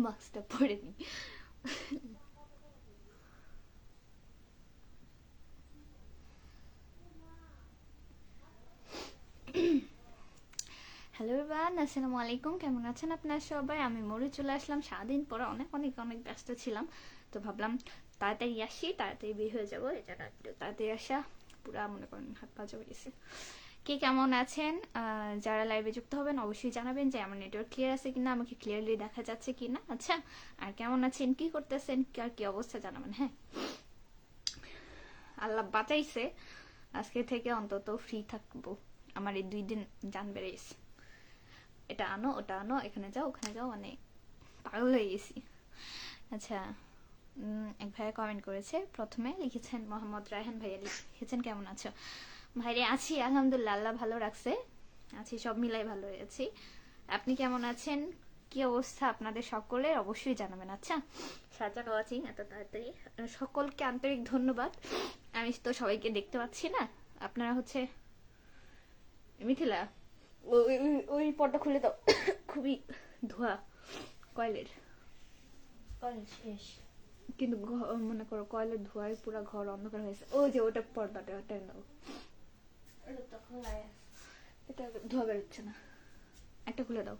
মাস্কটা পরে নি। হ্যালো এভরিওয়ান, আসসালামু আলাইকুম। কেমন আছেন আপনারা সবাই? আমি মরে চলে আসলাম সারাদিন পরে, অনেক অনেক অনেক ব্যস্ত ছিলাম। তো ভাবলাম তাড়াতাড়ি আসি, তাড়াতাড়ি বের হয়ে যাবো। এটা একটু তাড়াতাড়ি আসা পুরা মনে করেন হাত পা জমে গেছে। কে কেমন আছেন? যারা লাইভে যুক্ত হবেন অবশ্যই জানাবেন যে আমার নেটওয়ার্ক ক্লিয়ার আছে কিনা, আমাকে ক্লিয়ারলি দেখা যাচ্ছে কিনা। আচ্ছা, আর কেমন আছেন, কি করতেছেন, আর কি অবস্থা জানাবেন। হ্যাঁ, আল্লাহ বাঁচাইছে, আজকে থেকে অন্তত ফ্রি থাকবো। আমার এই 2 দিন জান বেড়েছে, এটা আনো ওটা আনো, এখানে যাও ওখানে যাও, মানে পাগল হয়ে গেছি। আচ্ছা, এক ভাইয়া কমেন্ট করেছে, প্রথমে লিখেছেন মোহাম্মদ রায়হান ভাইয়া, লিখেছেন কেমন আছো ভাইরে? আছি আলহামদুলিল্লাহ, আল্লাহ ভালো রাখছে, আছি সব মিলাই ভালো আছি। আপনি কেমন আছেন, কি অবস্থা আপনাদের সকলের, অবশ্যই জানাবেন। আচ্ছা, সাজানো আছি এত তাড়াতাড়ি, সকলকে আন্তরিক ধন্যবাদ। আমি তো সবাইকে দেখতে পাচ্ছি না, আপনারা হচ্ছে মিথিলা ওই পর্দা খুলে দাও, খুবই ধোয়া কয়লের, কলেজ শেষ কিন্তু মনে করো কয়লের ধোয়ায় পুরো ঘর অন্ধকার হয়েছে। ওই যে ওটা পর্দাটা টেনে দাও, এটা তো খোলাই আছে। এটা ধোয়া বেরোচ্ছে না, একটা খুলে দাও।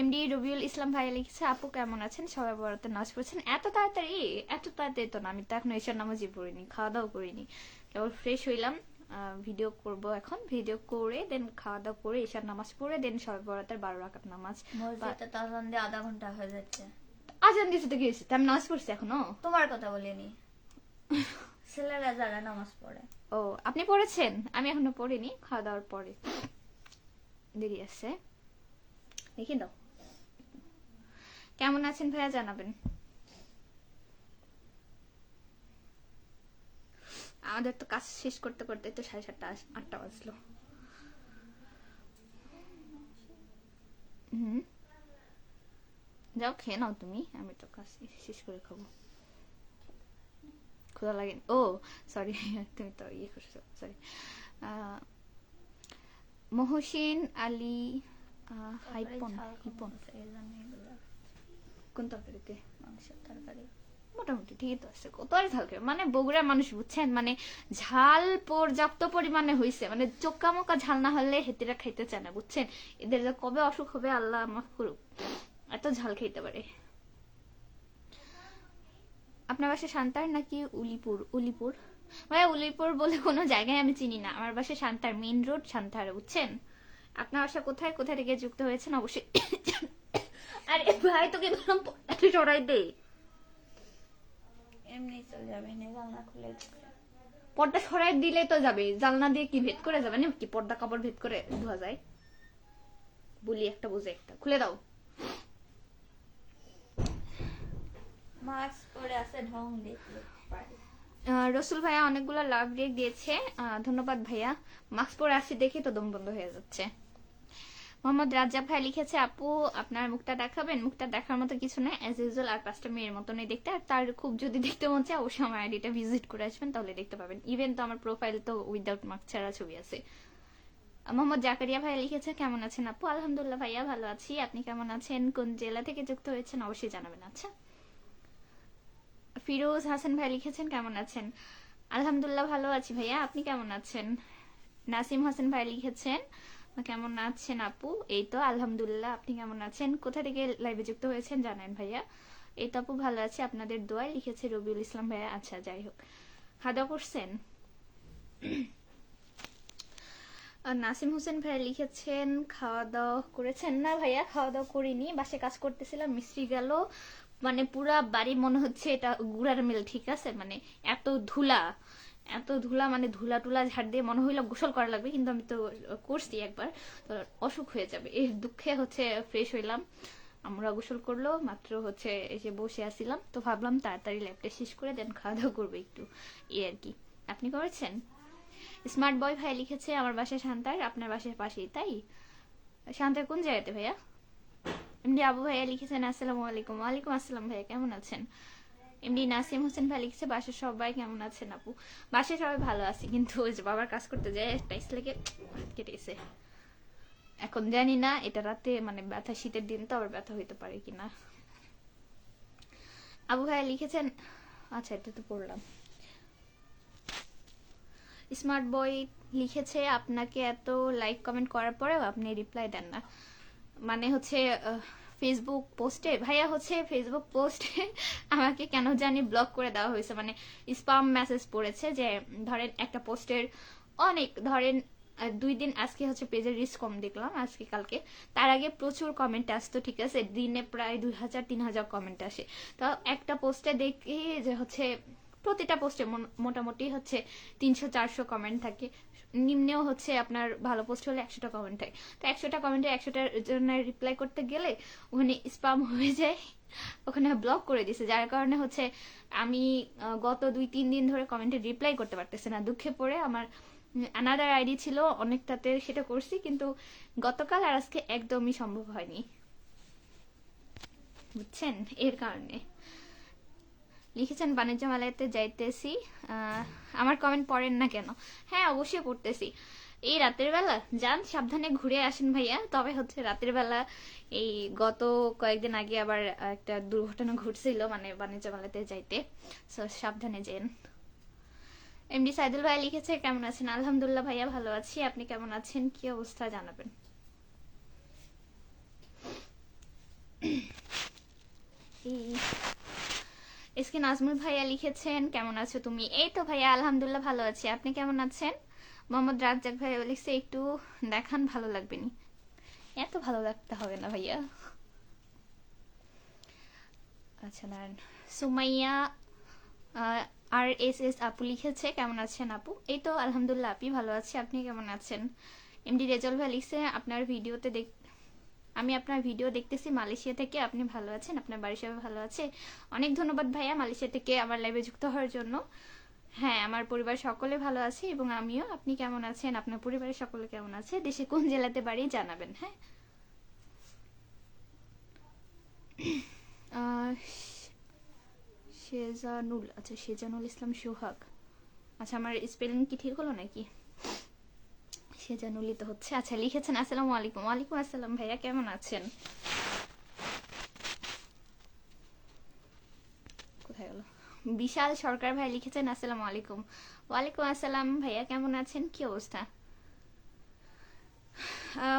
এমডি রবিউল ইসলাম ভাই লিখছে, আপু কেমন আছেন, সবাই বড়তে নাচ পড়ছেন এত তাড়াতাড়ি? এত তাড়াতাড়ি তো না, আমি তো এখন এসে নামাজই পড়িনি, খাওয়া দাওয়া করিনি, কেবল ফ্রেশ হইলাম। ভিডিও করব এখন, ভিডিও করে দেন খাওয়া দাওয়া করে ঈশার নামাজ পড়ে দেন সবাই বড়াতের 12 রাকাত নামাজ। মসজিদে তো আজান দিয়ে আধা ঘন্টা হয়ে যাচ্ছে। আজান দিতে তো গিয়েছি, আমি নামাজ পড়ছি এখনো। তোমার কথা বলিনি, ছেলেরা যারা নামাজ পড়ে। ও, আপনি পড়েছেন? আমি এখনো পড়িনি, খাওয়া দাওয়ার পরে দেরি আছে। দেখি দাও, কেমন আছেন ভাইয়া জানাবেন। আমাদের তো কাজ শেষ করতে করতে তো 7:30 8টা বাজলো। হুম, যাও খেয়ে নাও তুমি, আমি তো কাজ শেষ করে খাবো। ক্ষুধা লাগে? ও সরি, তুমি তো ইয়ে করছো, সরি। মহসিন আলী হাইপন, হিপন কোন তরকারিতে? মাংসের তরকারি মোটামুটি ঠিকই তো আছে, কত আর ঝাল খাবে, মানে বগুড়ার মানুষ বুঝছেন, মানে ঝাল পর্যাপ্ত পরিমাণে হয়েছে, মানে চোক্কা মোকা ঝাল না হলে হেতিরা খাইতে চায় না, বুঝছেন। এদের যে কবে অসুখ হবে আল্লাহ মাফ করুক, এত ঝাল খাইতে পারে। আপনার বাসা সান্তার নাকি উলিপুর? উলিপুর ভাই, উলিপুর বলে কোনো জায়গায় আমি চিনি না, আমার বাসা সান্তার, মেইন রোড সান্তার, বুঝছেন। আপনার বাসা কোথায়, কোথায় থেকে যুক্ত হয়েছেন অবশ্যই। আরে ভাই, তোকে বললাম একটু চড়াই দে, এমনি চলে যাবে, জানলা খুলে দিচ্ছে। পর্দা সরাই দিলে তো যাবে, জানলা দিয়ে কি ভেদ করে যাবে নাকি? পর্দা কাপড় ভেদ করে ধোয়া যায়? বলি একটা বুঝে একটা খুলে দাও। মাস্ক পরে আছে, ঢং দেখলে পারে। রসুল ভাইয়া অনেকগুলো লাভ রিয়েক্ট দিয়েছে, ধন্যবাদ ভাইয়া। মাস্ক পরে আসছি দেখে তো দম বন্ধ হয়ে যাচ্ছে। মোহাম্মদ রাজ্জাক ভাই লিখেছে, আপু আপনার মুখটা দেখাবেন? মুখটা দেখার মতো কিছু নেই, অ্যাজ ইউজুয়াল আর 5টা মেয়ের মতনই দেখতে, আর তার খুব যদি দেখতে মন চায় অবশ্যই আমার আইডিটা ভিজিট করে আসবেন, তাহলে দেখতে পাবেন। ইভেন তো আমার প্রোফাইল তো উইদাউট মাস্ক ছাড়া ছবি আছে। মোহাম্মদ জাকারিয়া ভাই লিখেছে, কেমন আছেন আপু? আলহামদুলিল্লাহ ভাইয়া ভালো আছি, আপনি কেমন আছেন, কোন জেলা থেকে যুক্ত হয়েছেন অবশ্যই জানাবেন। আচ্ছা, ফিরোজ হাসান ভাই লিখেছেন, কেমন আছেন? আলহামদুলিল্লাহ ভালো আছি ভাইয়া, আপনি কেমন আছেন? নাসিম হাসান ভাই লিখেছেন, কেমন আছেন আপু? এই তো আলহামদুলিল্লাহ, আপনি কেমন আছেন? কোথা থেকে লাইভে যুক্ত হয়েছেন জানেন ভাইয়া? এই তো আপু ভালো আছে, আপনাদের দোয়ায়, লিখেছে রবিউল ইসলাম ভাইয়া। আচ্ছা, যাই হোক, খাওয়া দাওয়া করছেন? নাসিম হোসেন ভাইয়া লিখেছেন, খাওয়া দাওয়া করেছেন? না ভাইয়া, খাওয়া দাওয়া করিনি, বাসে কাজ করতেছিলাম, মিস্ত্রি গেল, মানে পুরা বাড়ি মনে হচ্ছে এটা গুড়ার মিল, ঠিক আছে, মানে এত ধুলা, এত ধুলা, মানে ধুলা টুলা ঝাড় দিয়ে মনে হইলো গোসল করা লাগবে, কিন্তু আমি তো করছি একবার, তো অসুখ হয়ে যাবে এই দুঃখে হচ্ছে ফ্রেশ হইলাম। আমরা গোসল করলো মাত্র হচ্ছে এসে বসে আসিলাম, তো ভাবলাম তাড়াতাড়ি ল্যাবটা শেষ করে দেন খাওয়া দাওয়া করবো একটু, এই আর কি। আপনি করেছেন? স্মার্ট বয় ভাই লিখেছে, আমার বাসা শান্তার, আপনার বাসার পাশেই, তাই? শান্তার কোন জায়গাতে ভাইয়া? এমডি আবু ভাইয়া লিখেছেন, আসসালামু আলাইকুম। ওয়ালাইকুম আসসালাম ভাইয়া, কেমন আছেন? এমডি নাসিম হোসেন ভাই লিখেছে, বাসার সবাই কেমন আছেন আপু? বাসায় সবাই ভালো আছে, কিন্তু ওই যে বাবার কাজ করতে যায় টাইস লেগে হাত কেটে গেছে। এখন জানি না এটা রাতে মানে ব্যথা, শীতের দিন তো আবার ব্যথা হইতে পারে কিনা। আবু ভাইয়া লিখেছেন, আচ্ছা এটা তো পড়লাম। স্মার্ট বয় লিখেছে আপনাকে এত লাইক কমেন্ট করার পরেও আপনি রিপ্লাই দেন না, মানে হচ্ছে ফেসবুক পোস্টে ভাইয়া হচ্ছে ফেসবুক পোস্টে আমাকে কেন জানি ব্লক করে দেওয়া হয়েছে, মানে স্পাম মেসেজ পড়েছে যে ধরেন একটা পোস্টের অনেক ধরেন 2 দিন, আজকে হচ্ছে পেজের রিস্ক কম দেখলাম আজকে কালকে, তার আগে প্রচুর কমেন্ট আসতো, ঠিক আছে, দিনে প্রায় 2000-3000 কমেন্ট আসে। তো একটা পোস্টে দেখি যে হচ্ছে প্রতিটা পোস্টে মোটামুটি হচ্ছে 300-400 কমেন্ট থাকে, নিম্নেও হচ্ছে আপনার ভালো পোস্ট হলে 100টা কমেন্ট থাকে। তো 100টা কমেন্টে 100টার জন্য রিপ্লাই করতে গেলে ওখানে স্পাম হয়ে যায়, ওখানে ব্লক করে দিছে, যার কারণে হচ্ছে আমি গত 2-3 দিন ধরে কমেন্টে রিপ্লাই করতে পারতেছি না। দুঃখে পড়ে আমার আনাদার আইডি ছিল অনেকটাতে, সেটা করছি, কিন্তু গতকাল আর আজকে একদমই সম্ভব হয়নি, বুঝছেন, এর কারণে। লিখেছেন বাণিজ্য মেলাতে যাইতেছি, আমার কমেন্ট পড়েন না কেন? হ্যাঁ অবশ্যই পড়তেছি। এই রাতের বেলা যান, সাবধানে ঘুরে আসেন ভাইয়া। তবে হচ্ছে রাতের বেলা এই গত কয়েকদিন আগে আবার একটা দুর্ঘটনা ঘটছিল, মানে বাণিজ্য মেলাতে যাইতে, সো সাবধানে যেন। এমডি সাইদুল ভাই লিখেছে কেমন আছেন? আলহামদুলিল্লাহ ভাইয়া ভালো আছি, আপনি কেমন আছেন, কি অবস্থা জানাবেন। এসকে নাজমুল ভাইয়া লিখেছেন কেমন আছো তুমি? এই তো ভাইয়া আলহামদুলিল্লাহ ভালো আছি, আপনি কেমন আছেন? মোহাম্মদ রাজ্জাক ভাইয়া লিখছে একটু দেখান, ভালো লাগবে নি। এত ভালো লাগতে হবে না ভাইয়া। আচ্ছা দাঁড়ান। সুমাইয়া আর এস এস আপু লিখেছে কেমন আছেন আপু? এই তো আলহামদুলিল্লাহ আপনি ভালো আছি, আপনি কেমন আছেন? এমডি রেজাল ভাই লিখছে আপনার ভিডিওতে আমি আপনার ভিডিও দেখতেছি মালয়েশিয়া থেকে, আপনি ভালো আছেন, আপনার বাড়ির সবাই ভালো আছে? অনেক ধন্যবাদ ভাইয়া মালয়েশিয়া থেকে আমার লাইভে যুক্ত হওয়ার জন্য। হ্যাঁ আমার পরিবার সকলে ভালো আছে এবং আমিও। আপনি কেমন আছেন, আপনার পরিবারের সকলে কেমন আছে, দেশে কোন জেলাতে বাড়ি জানাবেন। হ্যাঁ শেজানুল, আচ্ছা শেজানুল ইসলাম সোহাগ, আচ্ছা আমার স্পেলিং কি ঠিক হলো নাকি? সেজানুলি তো হচ্ছে। আচ্ছা লিখেছেন আসসালামু আলাইকুম। ওয়ালাইকুম আসসালাম ভাইয়া, কেমন আছেন? কোথায় গেল? বিশাল সরকার ভাই লিখেছেন আসসালামু আলাইকুম। ওয়ালাইকুম আসসালাম ভাইয়া, কেমন আছেন, কি অবস্থা?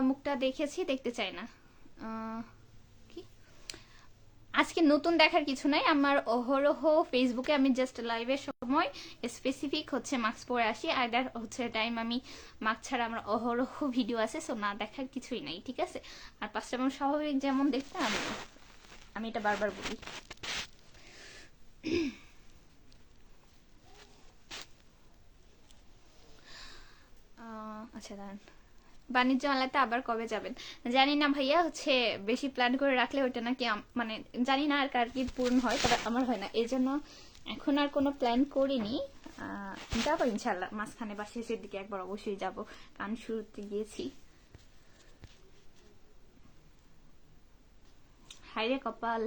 মুখটা দেখেছি, দেখতে চাই না। কি আজকে নতুন দেখার কিছু নাই, আমার অহরহ ফেসবুকে আমি জাস্ট লাইভের সময় স্পেসিফিক হচ্ছে মাস্ক পরে আসি, আদার হচ্ছে টাইম আমি মাস্ক ছাড়া আমার অহরহ ভিডিও আছে, সো না দেখার কিছুই নাই, ঠিক আছে? আর পাঁচটা আমার স্বাভাবিক যেমন দেখতে, আমি এটা বারবার বলি। আচ্ছা দাঁড়ান, বাণিজ্য মেলাতে আবার কবে যাবেন? জানি না ভাইয়া, হচ্ছে বেশি প্ল্যান করে রাখলে ওইটা নাকি মানে জানি না আর কার কি পূর্ণ হয়, তবে আমার হয় না, এই জন্য এখন আর কোনো প্ল্যান করিনি। যাবো ইনশাল্লাহ, মাঝখানে বা শেষের দিকে একবার অবশ্যই যাব, কারণ শুরুতে গিয়েছি। হাইরে কপাল,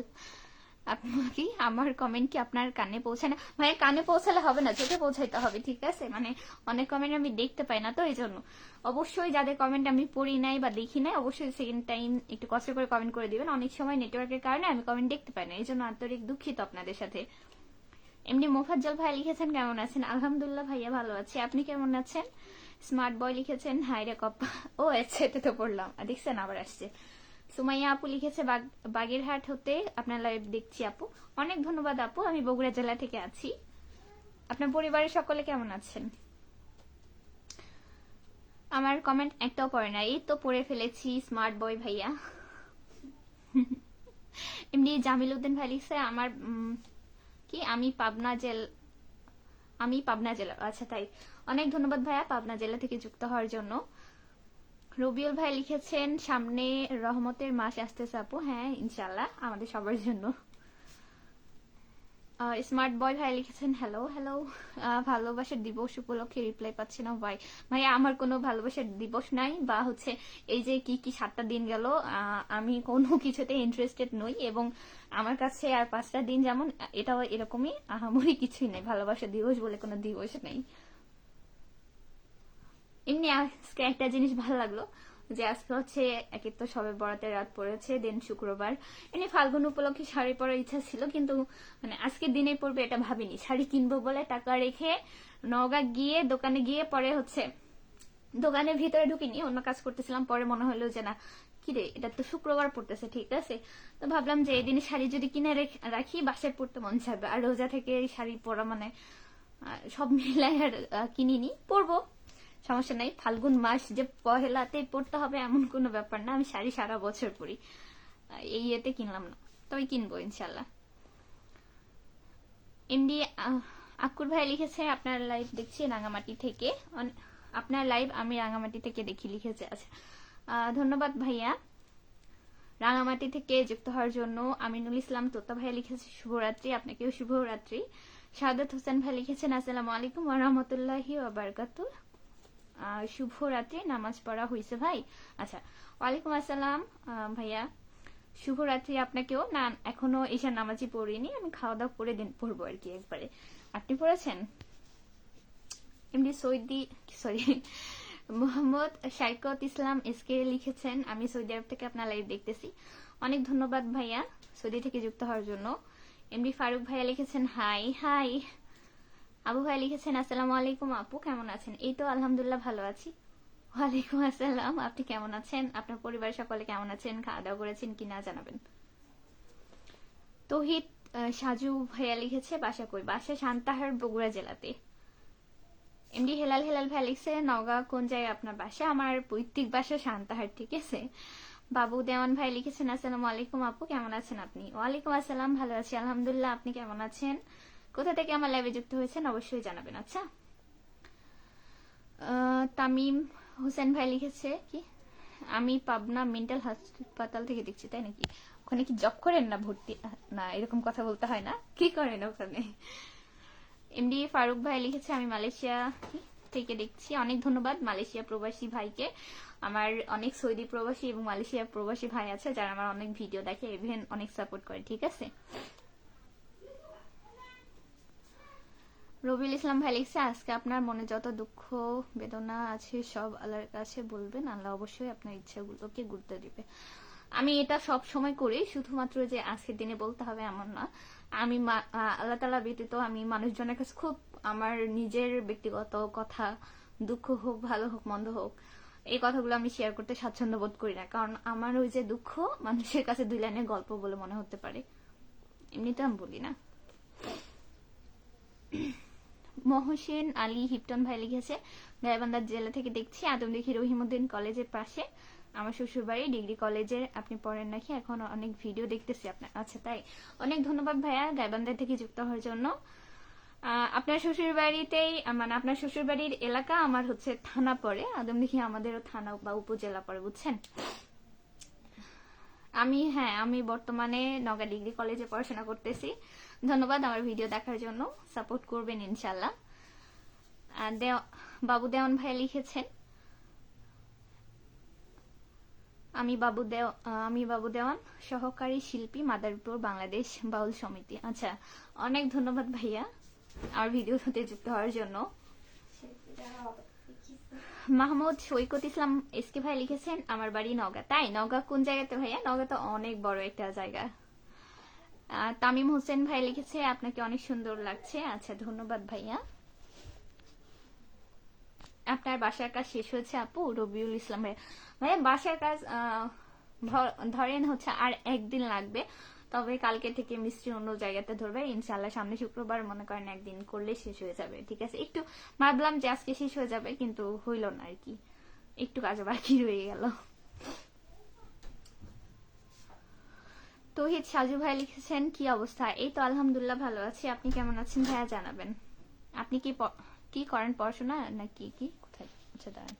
কি আমার কমেন্ট কি আপনার কানে পৌঁছায় না? ভাই কানে পৌঁছালে হবে না, চোখে পৌঁছাইতে হবে, ঠিক আছে? মানে অনেক কমেন্ট আমি দেখতে পাই না, তো এই জন্য অবশ্যই যাদের কমেন্ট আমি পড়ি নাই বা দেখি নাই, অবশ্যই সেকেন্ড টাইম একটু কষ্ট করে কমেন্ট করে দিবেন। অনেক সময় নেটওয়ার্কের কারণে আমি কমেন্ট দেখতে পাই না, এই জন্য আন্তরিক দুঃখিত আপনাদের সাথে। এমনি মোফাজ্জল ভাই লিখেছেন কেমন আছেন? আলহামদুলিল্লাহ ভাইয়া ভালো আছি, আপনি কেমন আছেন? স্মার্ট বয় লিখেছেন হাইরে কপা, ও আচ্ছা এটা তো পড়লাম, দেখছেন আবার আসছে। সুমাইয়া আপু লিখেছে বাগেরহাট হতে আপনার লাইভ দেখছি আপু, অনেক ধন্যবাদ আপু, আমি বগুড়া জেলা থেকে আছি। আপনার পরিবারের সকলে কেমন আছেন? আমার কমেন্ট একটাও পড়ে না, এই তো পড়ে ফেলেছি স্মার্ট বয় ভাইয়া। এমনি জামিল উদ্দিন ভাই লিখছে আমার কি আমি পাবনা জেলা, আচ্ছা তাই, অনেক ধন্যবাদ ভাইয়া পাবনা জেলা থেকে যুক্ত হওয়ার জন্য। রবিউল ভাই লিখেছেন সামনে রহমতের মাস আসতেছে আপু, হ্যাঁ ইনশাল্লাহ আমাদের সবার জন্য। স্মার্ট বয় ভাই লিখেছেন হ্যালো হ্যালো, ভালোবাসার দিবস উপলক্ষে রিপ্লাই পাচ্ছি না ভাই। ভাই আমার কোনো ভালোবাসার দিবস নাই, বা হচ্ছে এই যে কি কি 7টা দিন গেল, আমি কোনো কিছুতে ইন্টারেস্টেড নই, এবং আমার কাছে আর 5টা দিন যেমন, এটাও এরকমই, আহামরি কিছুই নেই, ভালোবাসার দিবস বলে কোনো দিবস নেই। এমনি আজকে একটা জিনিস ভালো লাগলো, যে আজকে হচ্ছে একে তো সবে বরাতের রাত পড়েছে, দিন শুক্রবার। এমনি ফাল্গুন উপলক্ষে শাড়ি পরার ইচ্ছা ছিল, কিন্তু মানে আজকের দিনে পরবে এটা ভাবিনি। শাড়ি কিনবো বলে টাকা রেখে নওগাঁ গিয়ে দোকানে গিয়ে পরে হচ্ছে দোকানের ভিতরে ঢুকিনি, অন্য কাজ করতেছিলাম। পরে মনে হলো যে না, কিরে এটা তো শুক্রবার পড়তেছে, ঠিক আছে। তো ভাবলাম যে এই দিনে শাড়ি যদি কিনে রাখি বাসায় পড়তে মন চাইবে, আর রোজা থেকে এই শাড়ি পরা মানে সব মিলাই আর কিনিনি, পরবো, সমস্যা নাই। ফাল্গুন মাস যে পহেলাতেই পড়তে হবে এমন কোনো ব্যাপার না, আমি শাড়ি সারা বছর পরি। এই ইয়েতে কিনলাম না, তবে কিনবো ইনশাল্লাহ। এমডি আক্কুর ভাই লিখেছে আপনার লাইভ দেখছি রাঙামাটি থেকে, আপনার লাইভ আমি রাঙামাটি থেকে দেখি লিখেছে। আচ্ছা, ধন্যবাদ ভাইয়া রাঙামাটি থেকে যুক্ত হওয়ার জন্য। আমিনুল ইসলাম তোতা ভাইয়া লিখেছে শুভরাত্রি, আপনাকেও শুভরাত্রি। সাদাত হোসেন ভাই লিখেছেন আসসালামু আলাইকুম ওয়া রাহমাতুল্লাহি ওয়া বারাকাতুহু, শুভরাত্রি, নামাজ পড়া হয়েছে ভাই? আচ্ছা, ওয়ালাইকুম আসসালাম ভাইয়া, শুভরাত্রি আপনাকেও। না, এখনো ঈশার নামাজই পড়িনি, আমি খাওয়া দাওয়া করে দিন পড়বো আর কি একবারে। আপনি পড়েছেন? এমনি সৌদি, সরি, মোহাম্মদ শাইকত ইসলাম এসকে লিখেছেন আমি সৌদি আরব থেকে আপনার লাইভ দেখতেছি। অনেক ধন্যবাদ ভাইয়া সৌদি থেকে যুক্ত হওয়ার জন্য। এমডি ফারুক ভাইয়া লিখেছেন হাই হাই। আবু ভাই লিখেছেন আসসালামু আলাইকুম আপু, কেমন আছেন? এই তো আলহামদুলিল্লাহ ভালো আছি। ওয়ালাইকুম আসসালাম, আপনি কেমন আছেন? আপনার পরিবারের সকলে কেমন আছেন? খাওয়া দাওয়া করেছেন কিনা জানাবেন। তৌহিদ সাজু ভাইয়া লিখেছে বাসা কই? বাসা সান্তাহার, বগুড়া জেলাতে। এমডি হেলাল হেলাল ভাই লিখছে নওগাঁ কোন জায়গায় আপনার বাসা? আমার পৈতৃক বাসা সান্তাহার, ঠিক আছে। বাবু দেওয়ান ভাই লিখেছেন আসসালামু আলাইকুম আপু, কেমন আছেন আপনি? ওয়ালাইকুম আসসালাম, ভালো আছি আলহামদুলিল্লাহ, আপনি কেমন আছেন? কোথা থেকে আমার লাইভে যুক্ত হয়েছেন অবশ্যই জানাবেন। আচ্ছা, তামিম হোসেন ভাই লিখেছে কি আমি পাবনা মেন্টাল হাসপাতাল থেকে দেখছি, তাই নাকি? ওখানে কি জব করেন না ভর্তি? না, এরকম কথা বলতে হয় না, কি করেন ওখানে? এমডি ফারুক ভাই লিখেছে আমি মালয়েশিয়া থেকে দেখছি। অনেক ধন্যবাদ মালয়েশিয়া প্রবাসী ভাইকে। আমার অনেক সৌদি প্রবাসী এবং মালয়েশিয়া প্রবাসী ভাই আছে যারা আমার অনেক ভিডিও দেখে, ইভেন অনেক সাপোর্ট করে, ঠিক আছে। রবিউল ইসলাম ভাই লিখছে আজকে আপনার মনে যত দুঃখ বেদনা আছে সব আল্লাহর কাছে বলবেন, আল্লাহ অবশ্যই আপনার ইচ্ছাগুলোকে গুরুত্ব দিবে। আমি এটা সব সময় করি, শুধুমাত্র যে আজকের দিনে বলতে হবে এমন না। আমি আল্লাহ তাআলা ব্যতীত আমি মানুষজনের কাছে খুব আমার নিজের ব্যক্তিগত কথা, দুঃখ হোক ভালো হোক মন্দ হোক, এই কথাগুলো আমি শেয়ার করতে স্বাচ্ছন্দ্য বোধ করি না, কারণ আমার ওই যে দুঃখ মানুষের কাছে 2 লাইনের গল্প বলে মনে হতে পারে, এমনিতে আমি বলি না। মহসেন আলী হিপটন ভাই লিখেছে গাইবান্ধা জেলা থেকে দেখছি, আদমদীঘি রহিমউদ্দিন কলেজের পাশে আমার শ্বশুর বাড়ি, ডিগ্রি কলেজের। আপনি পড়েন নাকি? এখন অনেক ভিডিও দেখতেছি আপনার। আচ্ছা, তাই? অনেক ধন্যবাদ ভাইয়া গাইবান্ধা থেকে যুক্ত হওয়ার জন্য। আপনার শ্বশুর বাড়িতেই মানে আপনার শ্বশুর বাড়ির এলাকা আমার হচ্ছে থানা পড়ে, আদমদীঘি আমাদেরও থানা বা উপজেলা পড়ে, বুঝছেন। আমি বর্তমানে নওগাঁ ডিগ্রি কলেজে পড়াশোনা করতেছি। ধন্যবাদ আমার ভিডিও দেখার জন্য, সাপোর্ট করবেন ইনশাল্লাহ। বাবু দেওয়ান ভাই লিখেছেন আমি বাবু দেওয়ান, সহকারী শিল্পী, মাদারীপুর, বাংলাদেশ বাউল সমিতি। আচ্ছা, অনেক ধন্যবাদ ভাইয়া আমার ভিডিও হতে যুক্ত হওয়ার জন্য। মাহমুদ সৈকত ইসলাম এসকে ভাই লিখেছেন আমার বাড়ি নওগাঁ। তাই? নওগাঁ কোন জায়গাতে ভাইয়া? নওগাঁ তো অনেক বড় একটা জায়গা। তামিম হোসেন ভাই লিখেছে আপনাকে অনেক সুন্দর লাগছে। আচ্ছা, ধন্যবাদ ভাইয়া। আপনার বাসার কাজ শেষ হয়েছে আপু? রবিউল ইসলাম ভাইয়া বাসার কাজ ধরেন হচ্ছে আর 1 দিন লাগবে, তবে কালকে থেকে মিস্ত্রি অন্য জায়গাতে ধরবে ইনশাল্লাহ। সামনে শুক্রবার মনে করেন 1 দিন করলে শেষ হয়ে যাবে, ঠিক আছে। একটু ভাবলাম যে আজকে শেষ হয়ে যাবে, কিন্তু হইল না আর কি, একটু কাজ বাকি রয়ে গেল। তৌহিদ সাজু ভাই লিখেছেন কি অবস্থা? এই তো আলহামদুলিল্লাহ ভালো আছি, আপনি কেমন আছেন ভাইয়া জানাবেন। আপনি কি করেন, পড়াশোনা নাকি কি কোথায়? আচ্ছা, দাঁড়ান।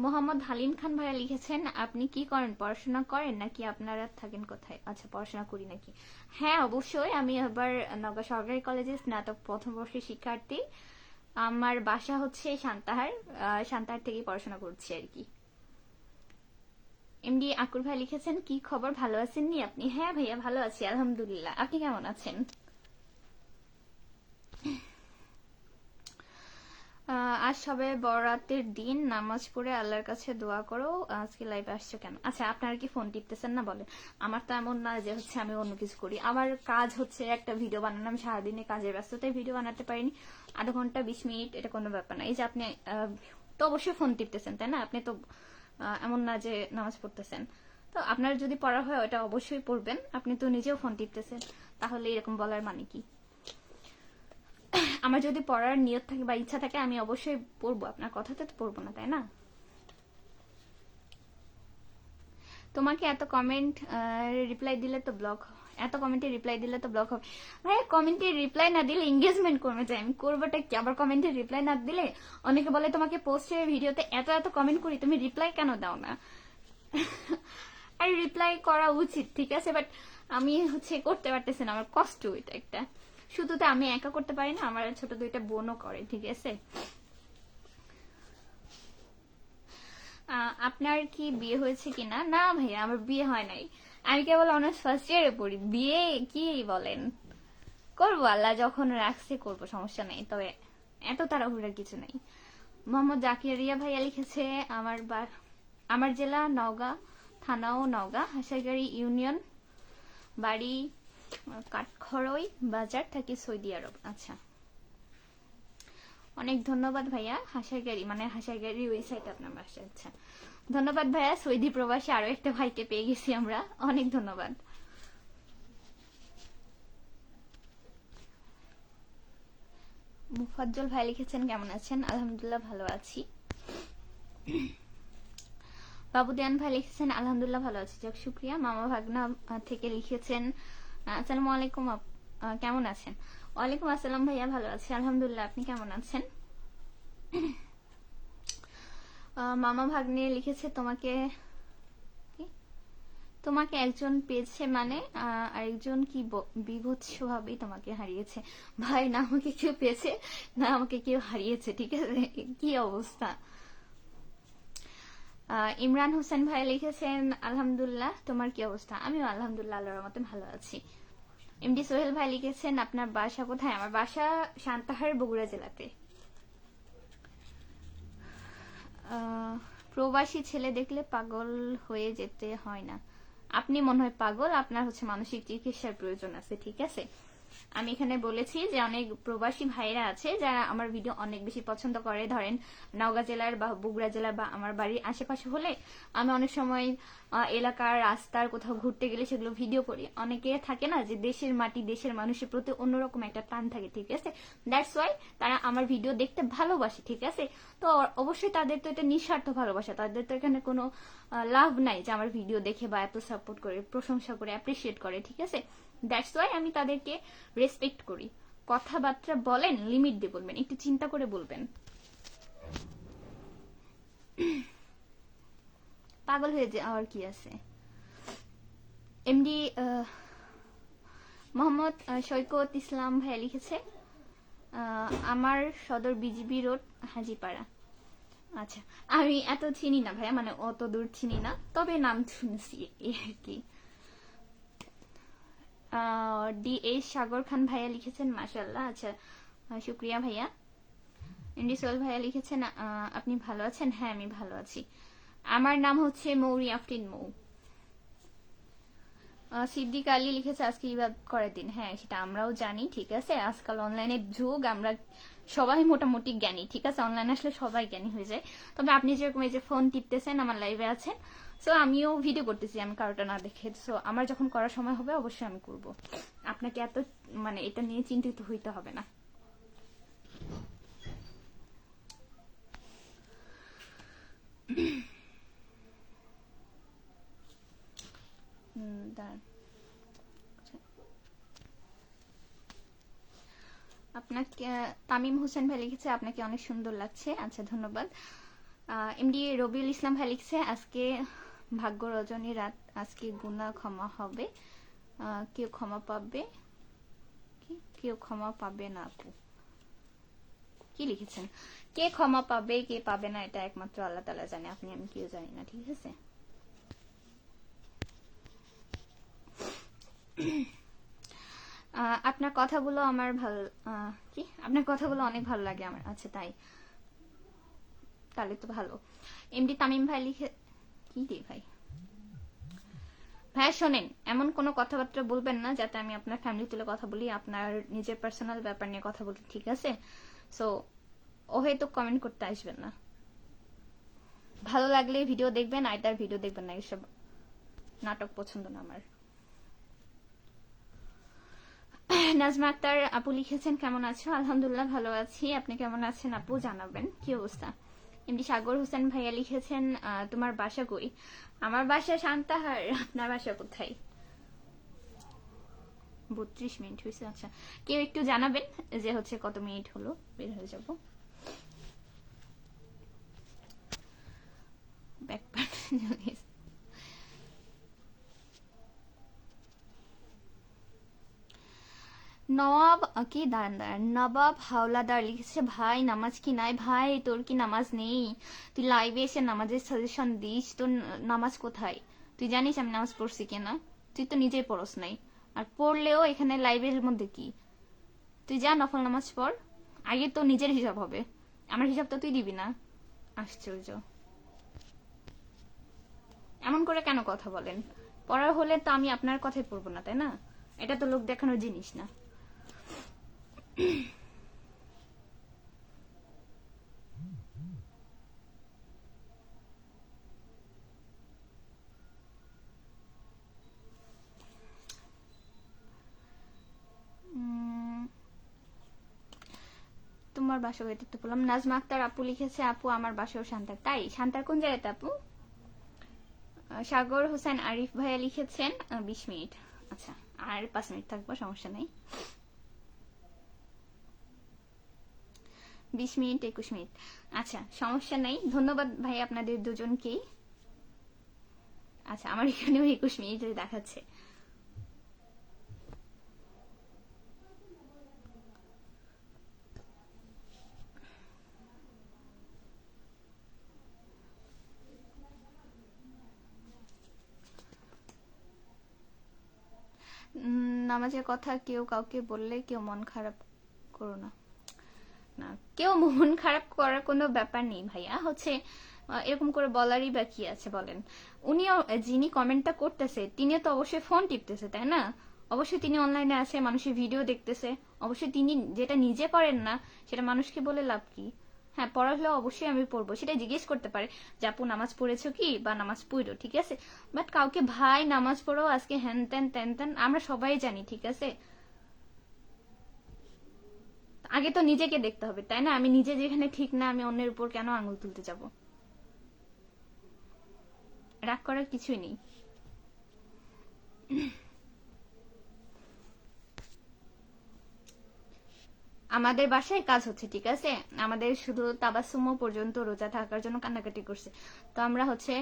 মোহাম্মদ হালিম খান ভাইয়া লিখেছেন আপনি কি করেন, পড়াশোনা করেন নাকি আপনারা থাকেন কোথায়? আচ্ছা, পড়াশোনা করি নাকি? হ্যাঁ, অবশ্যই। আমি এবার নওগাঁ সরকারি কলেজে স্নাতক প্রথম বর্ষের শিক্ষার্থী। আমার বাসা হচ্ছে সান্তাহার থেকে পড়াশোনা করছি আর কি। এমডি আকুর ভাই লিখেছেন কি খবর, ভালো আছেন নি আপনি? হ্যাঁ ভাইয়া, ভালো আছি আলহামদুলিল্লাহ, আপনি কেমন আছেন? আজ সবে বরাতের দিন, নামাজ পড়ে আল্লাহর কাছে দোয়া করো। আজকে লাইভে আসছো কেন? আচ্ছা, আপনারা কি ফোন টিপতেছেন না বলেন? আমার তো এমন না যে হচ্ছে আমি অন্য কিছু করি। আমার কাজ হচ্ছে একটা ভিডিও বানানো। আমি সারাদিনে কাজের ব্যস্ততায় ভিডিও বানাতে পারিনি। আধা ঘন্টা 20 মিনিট এটা কোনো ব্যাপার না। এই যে আপনি তো অবশ্যই ফোন টিপতেছেন, তাই না? আপনি তো এমন না যে নামাজ পড়তেছেন। তো আপনার যদি পড়া হয় ওটা অবশ্যই পড়বেন। আপনি তো নিজেও ফোন টিপতেছেন, তাহলে এরকম বলার মানে কি? আমার যদি পড়ার নিয়ত থাকে বা ইচ্ছা থাকে আমি অবশ্যই পড়বো, আপনার কথাতে তো পড়বো না, তাই না? তোমাকে এত কমেন্ট রিপ্লাই দিলে তো ব্লক, এত কমেন্টে রিপ্লাই দিলে তো ব্লক হবে। ভাই কমেন্টে রিপ্লাই না দিলে এঙ্গেজমেন্ট কমে যায়, আমি করবোটা কি? আবার কমেন্টে রিপ্লাই না দিলে অনেকে বলে তোমাকে পোস্টে ভিডিওতে এত এত কমেন্ট করি তুমি রিপ্লাই কেন দাও না? আর রিপ্লাই করা উচিত, ঠিক আছে, বাট আমি হচ্ছে করতে পারতেছি না, আমার কষ্ট এটা একটা। শুধু তো আমি একা করতে পারি না, আমার ছোট দুইটা বোনও করে, ঠিক আছে। আপনার কি বিয়ে হয়েছে কিনা? না ভাইয়া, আমার বিয়ে হয় নাই। আমি কেবল অনার্স ফার্স্ট ইয়ারে পড়ি। বিয়ে কি বলেন? করবো, আল্লাহ যখন রাখছে করবো, সমস্যা নেই, তবে এত তাড়াহুড়ার কিছু নেই। মোহাম্মদ জাকিরিয়া ভাইয়া লিখেছে আমার জেলা নওগাঁ, থানাও নওগাঁ, হাসাইগাড়ি ইউনিয়ন, বাড়ি কাঠখড়ই বাজার, থাকি সৌদি আরব। আচ্ছা, অনেক ধন্যবাদ ভাইয়া। হাসাইগাড়ি মানে হাসাইগাড়ি ওই সাইড আপনার বাসা। আচ্ছা, ধন্যবাদ ভাইয়া। সৌদি প্রবাসী আরো একটা ভাইকে পেয়ে গেছি আমরা, অনেক ধন্যবাদ। মুফাজ্জল ভাই লিখেছেন কেমন আছেন? আলহামদুলিল্লাহ ভালো আছি। বাবুদিয়ান ভাই লিখেছেন আলহামদুলিল্লাহ ভালো আছি, যাক শুক্রিয়া। মামা ভাগনা থেকে লিখেছেন আসসালামু আলাইকুম, কেমন আছেন? ওয়ালাইকুম আসসালাম ভাইয়া, ভালো আছি আলহামদুলিল্লাহ, আপনি কেমন আছেন? মামা ভাগ্নে লিখেছে তোমাকে একজন পেয়েছে মানে আরেকজন কি বিভৎস ভাবেই তোমাকে হারিয়েছে। ভাই, না আমাকে কেউ পেয়েছে না আমাকে কেউ হারিয়েছে, ঠিক আছে? কি অবস্থা? ইমরান হোসেন ভাই লিখেছেন আলহামদুলিল্লাহ, তোমার কি অবস্থা? আমিও আলহামদুলিল্লাহ আল্লাহর রহমতে ভালো আছি। এমডি সোহেল ভাই লিখেছেন আপনার বাসা কোথায়? আমার বাসা সান্তাহার, বগুড়া জেলাতে। প্রবাসী ছেলে দেখলে পাগল হয়ে যেতে হয় না। আপনি মনে হয় পাগল, আপনার হচ্ছে মানসিক চিকিৎসার প্রয়োজন আছে, ঠিক আছে? আমি এখানে বলেছি যে অনেক প্রবাসী ভাইরা আছে যারা আমার ভিডিও অনেক বেশি পছন্দ করে। ধরেন নওগাঁ জেলার বা বগুড়া জেলার বা আমার বাড়ির আশেপাশে হলে আমি অনেক সময় এলাকার রাস্তার কোথাও ঘুরতে গেলে সেগুলো ভিডিও করি। অনেকে থাকে না যে দেশের মাটি দেশের মানুষের প্রতি অন্যরকম একটা টান থাকে, ঠিক আছে? দ্যাটস ওয়াই তারা আমার ভিডিও দেখতে ভালোবাসে, ঠিক আছে? তো অবশ্যই তাদের তো এটা নিঃস্বার্থ ভালোবাসা, তাদের তো এখানে কোনো লাভ নাই যে আমার ভিডিও দেখে বা এত সাপোর্ট করে, প্রশংসা করে, অ্যাপ্রিসিয়েট করে, ঠিক আছে? দ্যাটস ওয়াই আমি তাদেরকে রেসপেক্ট করি। কথাবার্তা বলেন লিমিট দিয়ে বলবেন, একটু চিন্তা করে বলবেন। পাগল হয়ে যাওয়ার কি আছে? এমডি মোহাম্মদ সৈকত ইসলাম ভাইয়া লিখেছে আমার সদর বিজিবি রোড, হাজিপাড়া। আচ্ছা, আমি এত চিনি না ভাইয়া, মানে অত দূর চিনি না, তবে নাম শুনছি আর কি। ডিএস সাগর খান ভাইয়া লিখেছেন মাশাআল্লাহ। আচ্ছা, শুক্রিয়া ভাইয়া। এমডি সোহেল ভাইয়া লিখেছেন আপনি ভালো আছেন? হ্যাঁ, আমি ভালো আছি। আমার নাম হচ্ছে মৌরি আফরিন মৌ। সিদ্দিক আলী লিখেছে আজকে ইবাদত করার দিন। হ্যাঁ, সেটা আমরাও জানি, ঠিক আছে? আজকাল অনলাইনের যুগ, আমরা সবাই মোটামুটি জ্ঞানী, ঠিক আছে? অনলাইনে আসলে সবাই জ্ঞানী হয়ে যায়। তবে আপনি যেরকম এই যে ফোন টিপতেছেন, আমার লাইভে আছেন, সো আমিও ভিডিও করতেছি, আমি কারোটা না দেখে। সো আমার যখন করার সময় হবে অবশ্যই আমি করব। আপনাকে এত মানে এটা নিয়ে চিন্তিত হইতে হবে না। দাঁড়ান, আপনাকে তামিম হোসেন ভাই লিখেছে আপনাকে অনেক সুন্দর লাগছে। আচ্ছা, ধন্যবাদ। এমডি রবিউল ইসলাম ভাই লিখছে আজকে ভাগ্য রজনী রাত, আজকে গুনাহ ক্ষমা হবে, কেউ ক্ষমা পাবে, কেউ ক্ষমা পাবে না আপু। কি লিখেছেন? কে ক্ষমা পাবে কে পাবে না এটা একমাত্র আল্লাহ তাআলা জানে, আপনি আমি কেউ জানি না, ঠিক আছে? আপনার কথাগুলো আমার ভালো, কি আপনার কথাগুলো অনেক ভালো লাগে আমার। আচ্ছা, তাই তাহলে তো ভালো। এমডি তামিম ভাই লিখে কি রে ভাই, ভাইয়া শোনেন, এমন কোনো কথাবার্তা বলবেন না যাতে আমি আপনার ফ্যামিলি তুলে কথা বলি, আপনার নিজের পার্সোনাল ব্যাপার নিয়ে কথা বলি, ঠিক আছে? সো ও হয়তো কমেন্ট করতে আসবেন না। ভালো লাগলে ভিডিও দেখবেন, আইটার ভিডিও দেখবেন না, এসব নাটক পছন্দ না আমার। নাজমা আক্তার আপু লিখেছেন কেমন আছো? আলহামদুলিল্লাহ ভালো আছি, আপনি কেমন আছেন আপু? জানাবেন কি অবস্থা। এমডি সাগর হোসেন ভাইয়া লিখেছেন তোমার বাসা কই? আমার বাসা সান্তাহার, আপনার বাসা কোথায়? 32 মিনিট হয়েছে। আচ্ছা, কেউ একটু জানাবেন যে হচ্ছে কত মিনিট হলো, বের হয়ে যাব। ব্যাকপ্যাক নবাব কি দাঁড়ান, নবাব হাওলাদার লিখেছে ভাই নামাজ কি নাই? ভাই তোর কি নামাজ নেই? তুই লাইভে এসে নামাজের সাজেশন দিস, তোর নামাজ কোথায়? তুই জানিস আমি নামাজ পড়ছি কিনা? তুই তো নিজেই পড়স নাই, আর পড়লেও এখানে লাইভের মধ্যে কি? তুই যা নফল নামাজ পড়, আগে তো নিজের হিসাব হবে, আমার হিসাব তো তুই দিবি না। আশ্চর্য, এমন করে কেন কথা বলেন? পড়ার হলে তো আমি আপনার কথাই পড়বো না, তাই না? এটা তো লোক দেখানোর জিনিস না। তোমার বাসা হইতে তো বললাম। নাজমা আক্তার আপু লিখেছে আপু আমার বাসাও শান্তার। তাই? শান্তার কোন জায়গাতে আপু? সাগর হোসেন আরিফ ভাইয়া লিখেছেন 20 মিনিট। আচ্ছা, আর 5 মিনিট থাকবো, সমস্যা নেই। 20 মিনিট 21 মিনিট, আচ্ছা সমস্যা নেই। ধন্যবাদ ভাই আপনাদের দুজনকেই। আচ্ছা, আমার এখানেও 21 মিনিট দেখাচ্ছে। নামাজের কথা কেউ কাউকে বললে কেউ মন খারাপ করো না। না, কেউ মন খারাপ করার কোনো ব্যাপার নেই ভাইয়া, হচ্ছে এরকম করে বলারই বা কি আছে বলেন? উনিও, যিনি কমেন্টটা করতেছে তিনিও তো অবশ্যই ফোন টিপতেছে, তাই না? অবশ্যই তিনি অনলাইনে আছে, মানুষের ভিডিও দেখতেছে, অবশ্যই তিনি যেটা নিজে করেন না সেটা মানুষকে বলে লাভ কি? হ্যাঁ, পড়া হলে অবশ্যই আমি পড়বো, সেটা জিজ্ঞেস করতে পারে যে আপু নামাজ পড়েছো কি, বা নামাজ পড়ো, ঠিক আছে? বাট কাউকে ভাই নামাজ পড়ো আজকে হ্যান ত্যান ত্যান ত্যান আমরা সবাই জানি, ঠিক আছে? আগে তো নিজেকে দেখতে হবে, তাই না? আমি নিজে যেখানে ঠিক না, আমি অন্যের উপর কেন আঙুল তুলতে যাব? রাগ করার কিছুই নেই। আমাদের বাসায় কাজ হচ্ছে, ঠিক আছে? আমাদের শুধু তাবাসুমো পর্যন্ত রোজা থাকার জন্য কান্নাকাটি করছে, তো আমরা হচ্ছে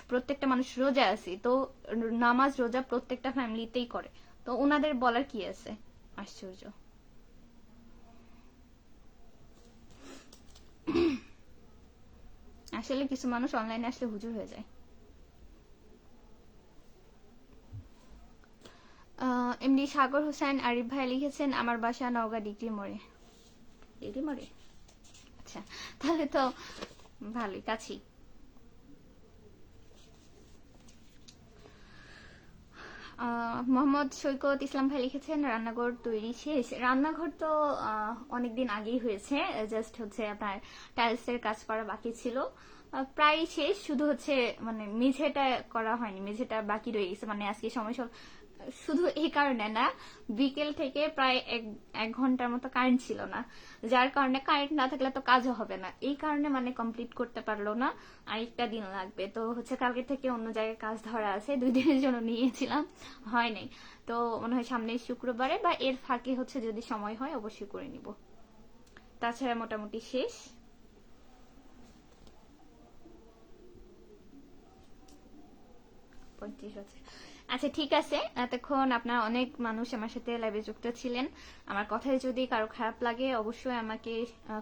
প্রত্যেকটা মানুষ রোজা আছি, তো নামাজ রোজা প্রত্যেকটা ফ্যামিলিতেই করে, তো ওনাদের বলার কি আছে? আশ্চর্য। আসলে কিছু মানুষ অনলাইনে আসলে হুজুর হয়ে যায়। এমডি সাগর হোসেন আরিফ ভাই লিখেছেন আমার বাসা নওগাঁ ডিগ্রি মোড়ে। ডিগ্রি মোড়ে, আচ্ছা, তাহলে তো ভালোই কাছেই। মোহাম্মদ সৈকত ইসলাম ভাই লিখেছেন রান্নাঘর তৈরি শেষ। রান্নাঘর তো অনেকদিন আগেই হয়েছে, জাস্ট হচ্ছে আপনার টাইলস এর কাজ করা বাকি ছিল, প্রায় শেষ, শুধু হচ্ছে মানে মেঝেটা করা হয়নি, মেঝেটা বাকি রয়ে গেছে, মানে আজকে সময় সব শুধু এই কারণে না, বিকেল থেকে প্রায় এক ঘন্টার মতো কারেন্ট ছিল না, যার কারণে কারেন্ট না থাকলে তো কাজও হবে না, এই কারণে মানে কমপ্লিট করতে পারলো না, আরেকটা দিন লাগবে। তো হচ্ছে কালকে থেকে অন্য জায়গায় কাজ ধরা আছে, 2 দিনের জন্য নিয়েছিলাম, হয় নাই। তো মনে হয় সামনের শুক্রবারে বা এর ফাঁকে হচ্ছে যদি সময় হয় অবশ্যই করে নিব। তাছাড়া মোটামুটি শেষ। আচ্ছা ঠিক আছে, এতক্ষণ আপনার অনেক মানুষ আমার সাথে লাইভে যুক্ত ছিলেন। আমার কথায় যদি কারো খারাপ লাগে অবশ্যই আমাকে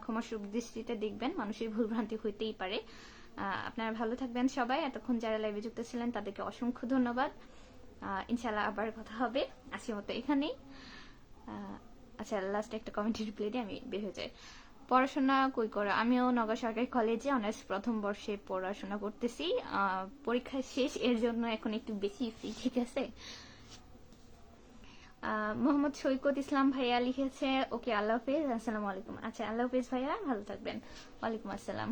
ক্ষমাসুখ দৃষ্টিতে দেখবেন, মানুষের ভুলভ্রান্তি হইতেই পারে। আপনারা ভালো থাকবেন সবাই, এতক্ষণ যারা লাইভে যুক্ত ছিলেন তাদেরকে অসংখ্য ধন্যবাদ। ইনশাল্লাহ আবার কথা হবে, আজকের মতো এখানেই। আচ্ছা, লাস্ট একটা কমেন্ট রিপ্লাই দিয়ে আমি বের হয়ে যাই। পড়াশোনা কই করা, আমিও নগর সরকারি কলেজে অনার্স প্রথম বর্ষে পড়াশোনা করতেছি। পরীক্ষা শেষ, এর জন্য এখন একটু বেশি ফ্রি, ঠিক আছে। মোহাম্মদ সৈকত ইসলাম ভাইয়া লিখেছে, ওকে আল্লাহ হাফিজ, আসসালামু আলাইকুম। আচ্ছা আল্লাহ হাফিজ ভাইয়া, ভালো থাকবেন। ওয়ালাইকুম আসসালাম।